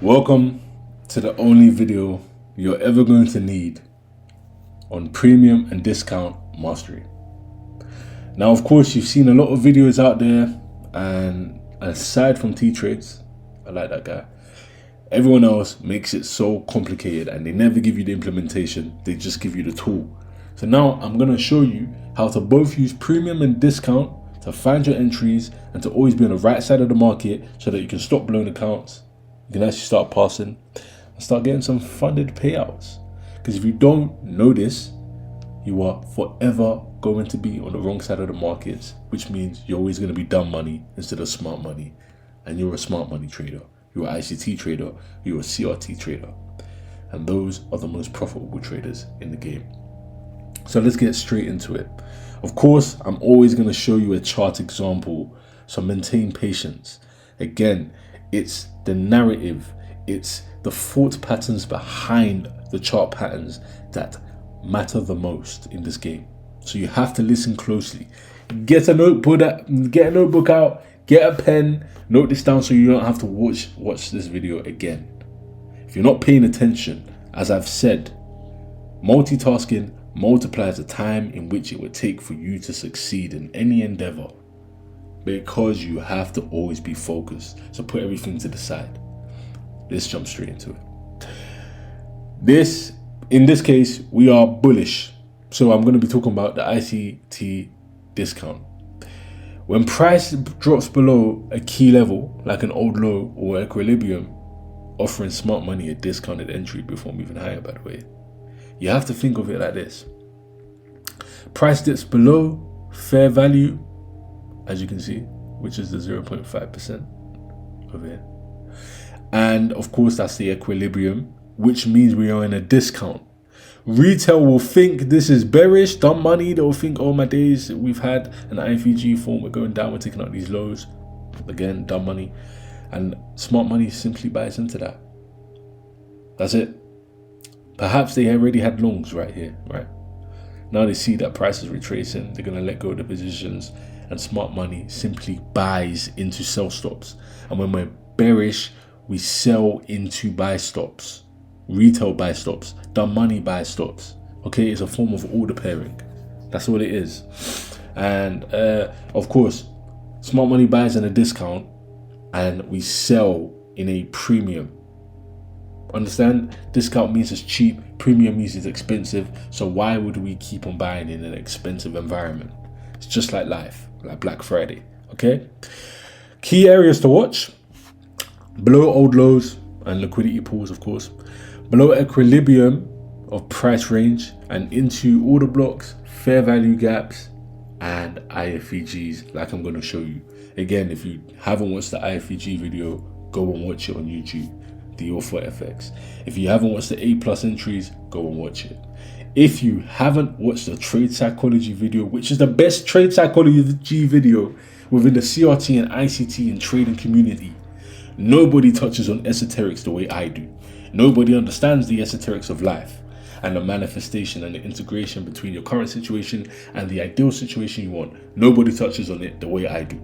Welcome to the only video you're ever going to need on premium and discount mastery. Now, of course, you've seen a lot of videos out there, and aside from T-Trades, I like that guy, everyone else makes it so complicated and they never give you the implementation, they just give you the tool. So now I'm going to show you how to both use premium and discount to find your entries and to always be on the right side of the market so that you can stop blowing accounts. You can actually start passing and start getting some funded payouts. Because if you don't know this, you are forever going to be on the wrong side of the markets, which means you're always going to be dumb money instead of smart money. And you're a smart money trader. You're an ICT trader. You're a CRT trader. And those are the most profitable traders in the game. So let's get straight into it. Of course, I'm always going to show you a chart example, so maintain patience. Again, it's the narrative, it's the thought patterns behind the chart patterns that matter the most in this game. So you have to listen closely. Get a notebook out, get a pen, note this down so you don't have to watch this video again. If you're not paying attention, as I've said, multitasking multiplies the time in which it would take for you to succeed in any endeavor, because you have to always be focused. So put everything to the side. Let's jump straight into it. In this case, we are bullish. So I'm going to be talking about the ICT discount. When price drops below a key level, like an old low or equilibrium, offering smart money a discounted entry before moving higher, by the way, you have to think of it like this. Price dips below fair value, as you can see, which is the 0.5% over here. And of course, that's the equilibrium, which means we are in a discount. Retail will think this is bearish, dumb money. They'll think, oh my days, we've had an IFEG form, we're going down, we're taking out these lows. Again, dumb money. And smart money simply buys into that. That's it. Perhaps they already had longs right here, right? Now they see that price is retracing, they're going to let go of the positions, and smart money simply buys into sell stops. And when we're bearish, we sell into buy stops. Retail buy stops, dumb money buy stops. Okay, it's a form of order pairing. That's what it is. And of course, smart money buys in a discount and we sell in a premium. Understand? Discount means it's cheap, premium means it's expensive. So why would we keep on buying in an expensive environment? It's just like life, like Black Friday. Okay? Key areas to watch: below old lows and liquidity pools, of course. Below equilibrium of price range and into order blocks, fair value gaps, and IFEGs, like I'm going to show you. Again, if you haven't watched the IFEG video, go and watch it on YouTube. TheAutthorfx. If you haven't watched the A+ entries, go and watch it. If you haven't watched the trade psychology video, which is the best trade psychology video within the CRT and ICT and trading community, nobody touches on esoterics the way I do. Nobody understands the esoterics of life and the manifestation and the integration between your current situation and the ideal situation you want. Nobody touches on it the way I do.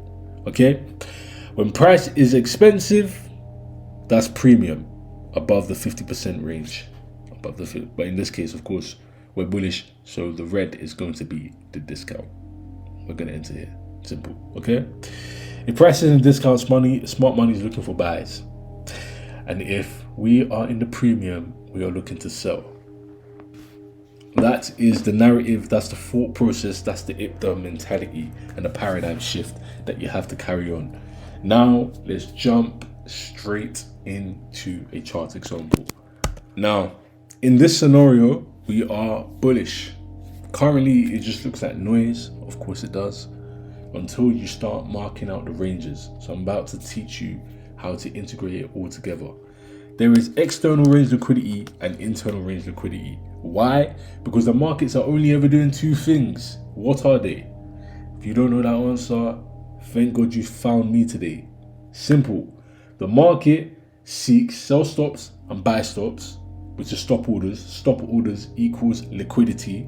Okay? When price is expensive, that's premium, above the 50% range. But in this case, of course, we're bullish, so the red is going to be the discount. We're going to enter here. Simple. Okay? If price is in discounts, smart money is looking for buys. And if we are in the premium, we are looking to sell. That is the narrative, that's the thought process, that's the IPTA mentality and the paradigm shift that you have to carry on. Now, let's jump straight into a chart example. Now, in this scenario, we are bullish. Currently, it just looks like noise. Of course it does, until you start marking out the ranges. So I'm about to teach you how to integrate it all together. There is external range liquidity and internal range liquidity. Why? Because the markets are only ever doing two things. What are they? If you don't know that answer, thank God you found me today. Simple. The market seeks sell stops and buy stops, which is stop orders. Stop orders equals liquidity.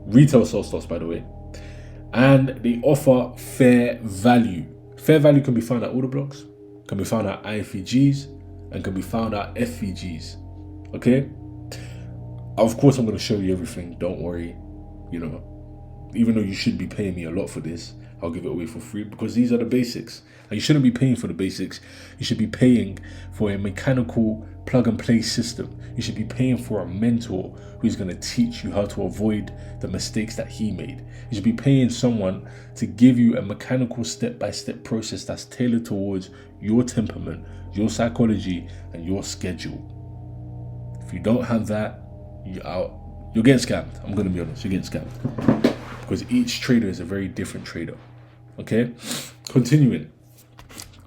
Retail sell stops, by the way. And they offer fair value. Fair value can be found at order blocks, can be found at IFEGs, and can be found at FVGs. Okay? Of course, I'm going to show you everything. Don't worry. You know, even though you should be paying me a lot for this, I'll give it away for free because these are the basics. And you shouldn't be paying for the basics. You should be paying for a mechanical plug and play system. You should be paying for a mentor who's going to teach you how to avoid the mistakes that he made. You should be paying someone to give you a mechanical step-by-step process that's tailored towards your temperament, your psychology, and your schedule. If you don't have that, you're getting scammed. I'm going to be honest, you're getting scammed. Because each trader is a very different trader. Okay? Continuing.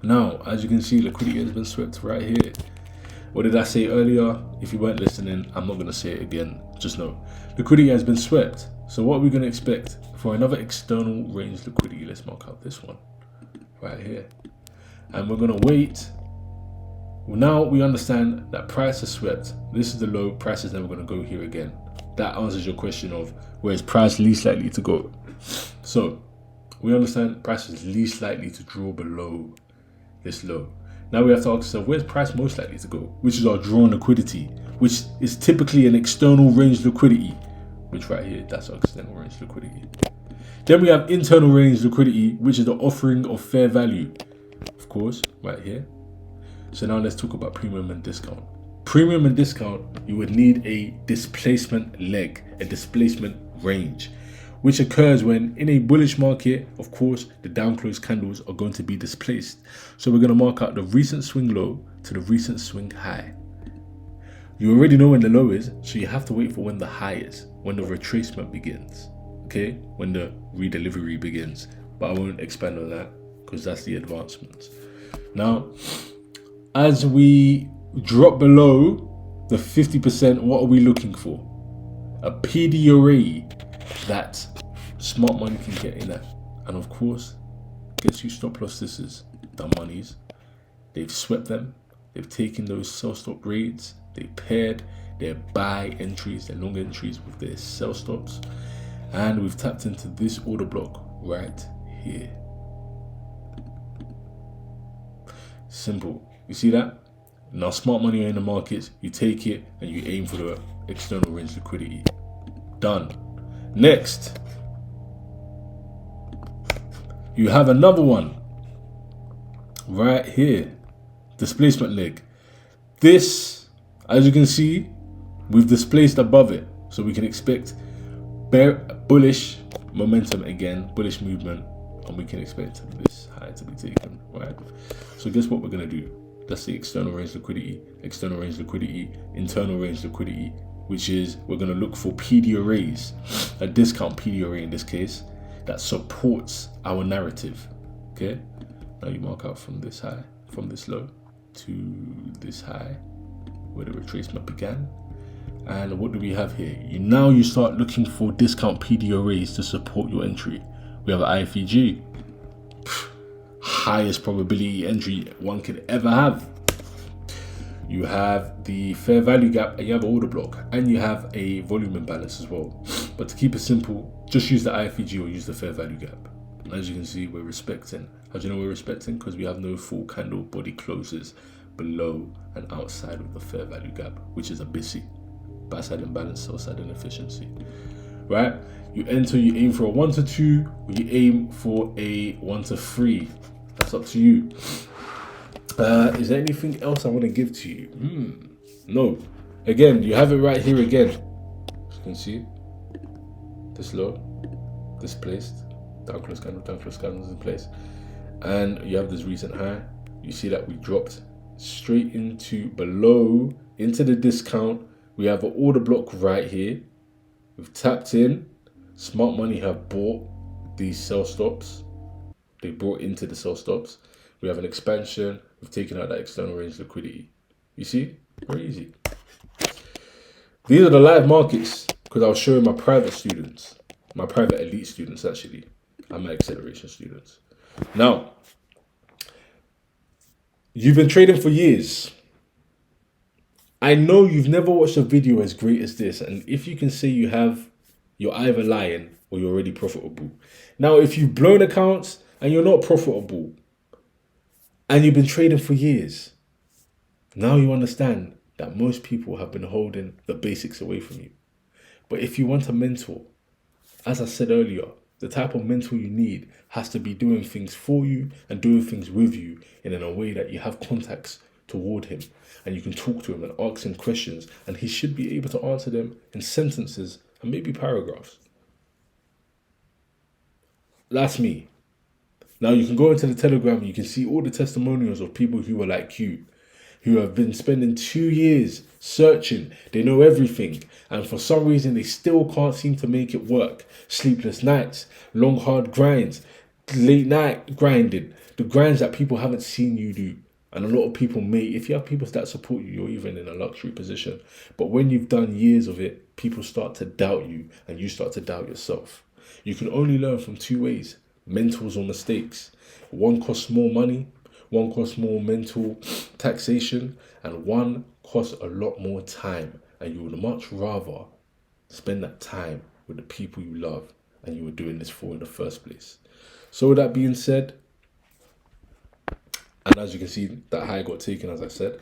Now, as you can see, liquidity has been swept right here. What did I say earlier? If you weren't listening, I'm not going to say it again. Just know. Liquidity has been swept. So what are we going to expect for another external range liquidity? Let's mark out this one right here. And we're going to wait. Now we understand that price is swept. This is the low. Price is never going to go here again. That answers your question of where is price least likely to go. So we understand price is least likely to draw below this low. Now we have to ask ourselves, where's price most likely to go? Which is our drawn liquidity, which is typically an external range liquidity, which right here, that's our external range liquidity. Then we have internal range liquidity, which is the offering of fair value, of course, right here. So now let's talk about premium and discount. Premium and discount, you would need a displacement leg, a displacement range, which occurs when in a bullish market, of course, the down close candles are going to be displaced. So we're going to mark out the recent swing low to the recent swing high. You already know when the low is, so you have to wait for when the high is, when the retracement begins, okay? When the redelivery begins. But I won't expand on that because that's the advancements. Now, as we drop below the 50%, what are we looking for? A PD array that smart money can get in at. And of course, guess who stop loss this is? The monies. They've swept them. They've taken those sell stop rates. They paired their buy entries, their long entries with their sell stops. And we've tapped into this order block right here. Simple. You see that? Now smart money are in the markets, you take it and you aim for the external range liquidity. Done. Next, you have another one right here, displacement leg. This, as you can see, we've displaced above it, so we can expect bullish momentum again, bullish movement, and we can expect this high to be taken, right? So guess what we're gonna do? That's the external range liquidity, internal range liquidity, which is we're going to look for PD arrays, a discount PD array in this case, that supports our narrative. Okay, now you mark out from this high, from this low to this high, where the retracement began. And what do we have here? Now you start looking for discount PD arrays to support your entry. We have IFEG. Highest probability entry one could ever have. You have the fair value gap, and you have an order block, and you have a volume imbalance as well. But to keep it simple, just use the IFEG or use the fair value gap. As you can see, we're respecting. How do you know we're respecting? Because we have no full candle body closes below and outside of the fair value gap, which is a BISI, buy side imbalance, sell side inefficiency. Right? You enter, you aim for a 1 to 2, or you aim for a 1 to 3. That's up to you. Is there anything else I want to give to you? No. Again, you have it right here again. As you can see, this low, displaced, down close candles in place. And you have this recent high. You see that we dropped straight into below, into the discount. We have an order block right here. We've tapped in. Smart money have bought these sell stops. They brought into the sell stops. We have an expansion. We've taken out that external range liquidity. You see? Very easy. These are the live markets because I was showing my private students, my private elite students actually, and my acceleration students. Now, you've been trading for years. I know you've never watched a video as great as this, and if you can say you have, you're either lying or you're already profitable. Now, if you've blown accounts and you're not profitable, and you've been trading for years, Now you understand that most people have been holding the basics away from you. But if you want a mentor, as I said earlier, the type of mentor you need has to be doing things for you and doing things with you in a way that you have contacts toward him and you can talk to him and ask him questions, and he should be able to answer them in sentences and maybe paragraphs. That's me. Now you can go into the Telegram and you can see all the testimonials of people who are like you, who have been spending 2 years searching. They know everything, and for some reason they still can't seem to make it work. Sleepless nights, long hard grinds, late night grinding, the grinds that people haven't seen you do. And a lot of people may, if you have people that support you, you're even in a luxury position. But when you've done years of it, people start to doubt you and you start to doubt yourself. You can only learn from two ways: mentors or mistakes. One costs more money, one costs more mental taxation, and one costs a lot more time. And you would much rather spend that time with the people you love and you were doing this for in the first place. So with that being said, and as you can see, that high got taken, as I said,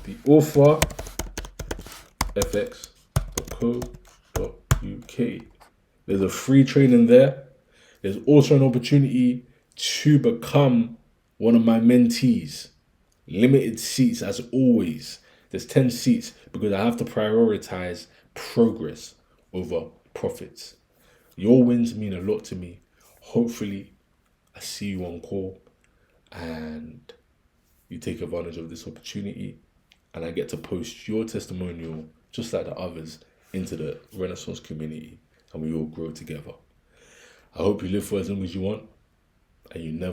TheAutthorfx.co.uk. There's a free training there. There's also an opportunity to become one of my mentees. Limited seats as always. There's 10 seats because I have to prioritize progress over profits. Your wins mean a lot to me. Hopefully, I see you on call and you take advantage of this opportunity, and I get to post your testimonial just like the others into the Renaissance community, and we all grow together. I hope you live for as long as you want and you never